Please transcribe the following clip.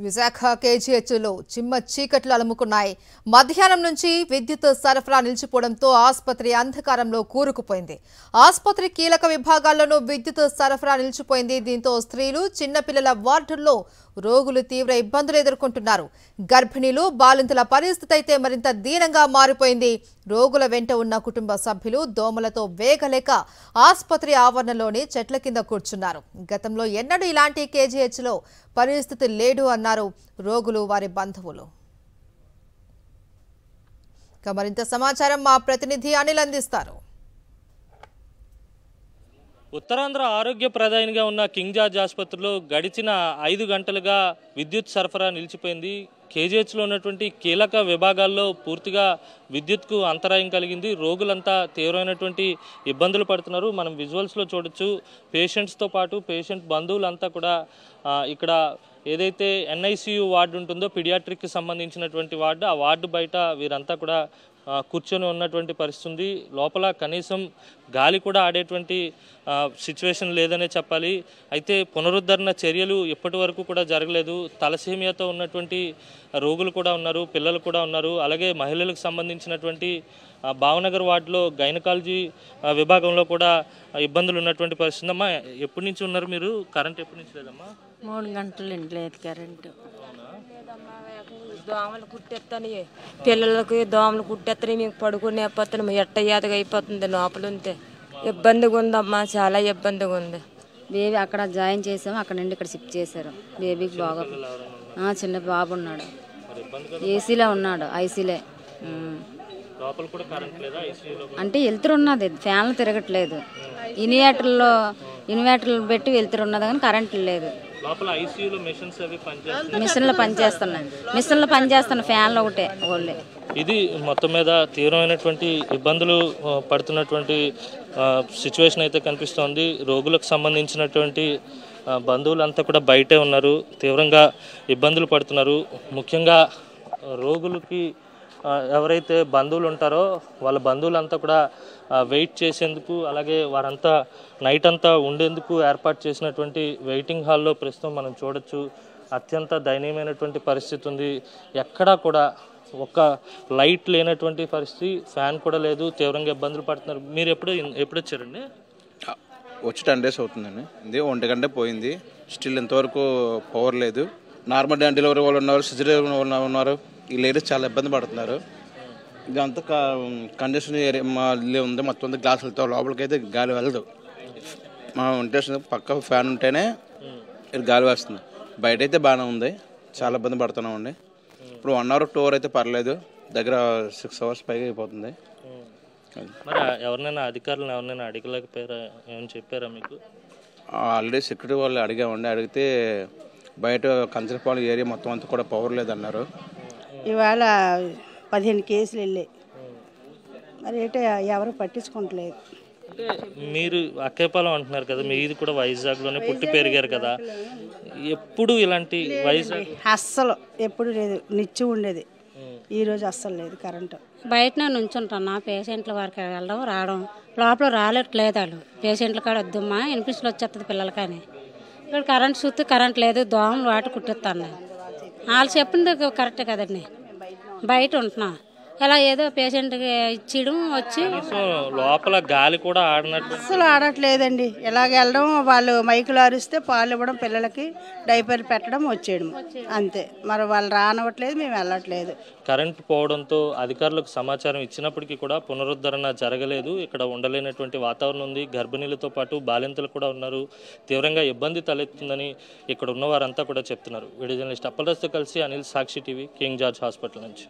విశాఖ కేజీహెచ్లో చిమ్మ చీకట్లు అలుముకున్నాయి. మధ్యాహ్నం నుంచి విద్యుత్ సరఫరా నిలిచిపోవడంతో ఆసుపత్రి అంధకారంలో కూరుకుపోయింది. ఆసుపత్రి కీలక విభాగాల్లోనూ విద్యుత్ సరఫరా నిలిచిపోయింది. దీంతో స్త్రీలు, చిన్నపిల్లల వార్డుల్లో రోగులు తీవ్ర ఇబ్బందులు ఎదుర్కొంటున్నారు. గర్భిణీలు, బాలింతల పరిస్థితి అయితే మరింత దీనంగా మారిపోయింది. రోగుల వెంట ఉన్న కుటుంబ సభ్యులు దోమలతో వేగలేక ఆసుపత్రి ఆవరణలోని చెట్ల కింద కూర్చున్నారు. గతంలో ఎన్నడూ ఇలాంటి కేజీహెచ్లో పరిస్థితి లేదు అన్నారు రోగులు, వారి బంధువులు. మరింత సమాచారం మా ప్రతినిధి అనిల్ అందిస్తారు. ఉత్తరాంధ్ర ఆరోగ్య ప్రధానిగా ఉన్న కింగ్ జార్జ్ ఆసుపత్రిలో గడిచిన 5 గంటలుగా విద్యుత్ సరఫరా నిలిచిపోయింది. కేజీహెచ్లో ఉన్నటువంటి కీలక విభాగాల్లో పూర్తిగా విద్యుత్కు అంతరాయం కలిగింది. రోగులంతా తీవ్రమైనటువంటి ఇబ్బందులు పడుతున్నారు. మనం విజువల్స్లో చూడొచ్చు. పేషెంట్స్తో పాటు పేషెంట్ బంధువులంతా కూడా ఇక్కడ ఏదైతే ఎన్ఐసియు వార్డు ఉంటుందో, పీడియాట్రిక్కి సంబంధించినటువంటి వార్డు, ఆ వార్డు బయట వీరంతా కూడా కూర్చొని ఉన్నటువంటి పరిస్థితి ఉంది. లోపల కనీసం గాలి కూడా ఆడేటువంటి సిచ్యువేషన్ లేదనే చెప్పాలి. అయితే పునరుద్ధరణ చర్యలు ఇప్పటి వరకు కూడా జరగలేదు. తలసేమియాతో ఉన్నటువంటి రోగులు కూడా ఉన్నారు, పిల్లలు కూడా ఉన్నారు. అలాగే మహిళలకు సంబంధించినటువంటి భావనగర్ వార్డులో గైనకాలజీ విభాగంలో కూడా ఇబ్బందులు ఉన్నటువంటి పరిస్థితి. అమ్మా, ఎప్పటి నుంచి ఉన్నారు మీరు? కరెంట్ ఎప్పటి నుంచి లేదమ్మా? 3 గంటలు లేదు కరెంటు. దోమలు కుట్టేస్తాను, పిల్లలకి దోమలు కుట్టేస్తాను. మీకు పడుకునే పోతాను, ఎట్టయ్యాతగా అయిపోతుంది. లోపల ఉంటే ఇబ్బందిగా ఉందమ్మా, చాలా ఇబ్బందిగా ఉంది. బేబీ అక్కడ జాయిన్ చేసాము, అక్కడ నుండి ఇక్కడ షిఫ్ట్ చేశారు. బేబీకి బాగా చిన్న బాబు ఉన్నాడు, ఏసీలో ఉన్నాడు, ఐసీలే. అంటే వెళ్తురున్నది, ఫ్యాన్లు తిరగట్లేదు. ఇన్వర్టర్లు పెట్టి వెళ్తురున్నది కానీ కరెంట్ లేదు. మిషన్లు పనిచేస్తున్నాయి, ఫ్యాన్లు ఒకటే ఓన్లీ. ఇది మొత్తం మీద తీవ్రమైనటువంటి ఇబ్బందులు పడుతున్నటువంటి సిచ్యువేషన్ అయితే కనిపిస్తోంది. రోగులకు సంబంధించినటువంటి బంధువులంతా కూడా బయటే ఉన్నారు, తీవ్రంగా ఇబ్బందులు పడుతున్నారు. ముఖ్యంగా రోగులకి ఎవరైతే బంధువులు ఉంటారో వాళ్ళ బంధువులంతా కూడా వెయిట్ చేసేందుకు, అలాగే వారంతా నైట్ అంతా ఉండేందుకు ఏర్పాటు చేసినటువంటి వెయిటింగ్ హాల్లో ప్రస్తుతం మనం చూడొచ్చు. అత్యంత దయనీయమైనటువంటి పరిస్థితి ఉంది. ఎక్కడా కూడా ఒక లైట్ లేనటువంటి పరిస్థితి, ఫ్యాన్ కూడా లేదు. తీవ్రంగా ఇబ్బందులు పడుతున్నారు. మీరు ఎప్పుడు వచ్చారండి? వచ్చి 10 days అవుతుందండి. ఇది 1 గంట పోయింది, స్టిల్ ఇంతవరకు పవర్ లేదు. నార్మల్ డెలివరీ వాళ్ళు ఉన్నారు, సిజేరియన్ వాళ్ళు ఉన్నారు. ఈ లేడీస్ చాలా ఇబ్బంది పడుతున్నారు. ఇదంతా కండిషన్ ఏరియా ఉంది, మొత్తం గ్లాసులతో లోపలికి అయితే గాలి వెళ్ళదు. మా ఇంటెన్షన్ పక్క ఫ్యాన్ ఉంటేనే గాలి వస్తుంది. బయట అయితే బాగానే ఉంది, చాలా ఇబ్బంది పడుతున్నామండి. ఇప్పుడు 1 hour 2 hour అయితే పర్లేదు, దగ్గర 6 hours పైగా అయిపోతుంది. మరి ఎవరినైనా అధికారులను అడగలేకపోయారా? ఏమైనా చెప్పారా మీకు? ఆల్రెడీ సెక్యూరిటీ వాళ్ళు అడిగామండి. అడిగితే బయట కంచరపాలెం ఏరియా మొత్తం అంతా కూడా పవర్ లేదన్నారు. ఇవాళ 15 కేసులు వెళ్ళాయి, మరి ఏంటో ఎవరు పట్టించుకోవట్లేదు. అంటే మీరు అక్కేపాలెం అంటున్నారు కదా, మీది కూడా వైజాగ్లోనే పుట్టి పెరిగారు కదా, ఎప్పుడు ఇలాంటి వైజాగ్ అస్సలు ఎప్పుడు లేదు, నిత్యం ఉండేది. ఈరోజు అస్సలు లేదు కరెంటు. బయటనే నుంచుంటున్నా, పేషెంట్ల వరకు వెళ్ళడం రావడం, లోపల రాలేట్లేదు. వాళ్ళు పేషెంట్ల కాడ వద్దమ్మా, ఇన్ఫెక్షన్ వచ్చేస్తుంది పిల్లలకని. ఇక్కడ కరెంట్ చూస్తే కరెంట్ లేదు, దోమలు వాటి కుట్టిస్తాను. వాళ్ళు చెప్పింది కరెక్టే కదండి. బయట ఉంటున్నా, ఇలా ఏదో పేషెంట్కి ఇచ్చడం వచ్చి లోపల గాలి కూడా అస్సలు ఆడట్లేదండి. ఇలాగ వెళ్ళడం, వాళ్ళు మైకులు అరిస్తే పాలు ఇవ్వడం, పిల్లలకి డైపర్ పెట్టడం, వచ్చేయడం అంతే. మరి వాళ్ళు రానవట్లేదు, మేము వెళ్ళట్లేదు. కరెంట్ పోవడంతో అధికారులకు సమాచారం ఇచ్చినప్పటికీ కూడా పునరుద్ధరణ జరగలేదు. ఇక్కడ ఉండలేనటువంటి వాతావరణం ఉంది. గర్భిణీలతో పాటు బాలింతలు కూడా ఉన్నారు. తీవ్రంగా ఇబ్బంది తలెత్తుందని ఇక్కడ ఉన్న వారంతా కూడా చెప్తున్నారు. వీడియో జర్నలిస్ట్ అప్పలరాజుతో కలిసి అనిల్, సాక్షి టీవీ, కింగ్ జార్జ్ హాస్పిటల్ నుంచి.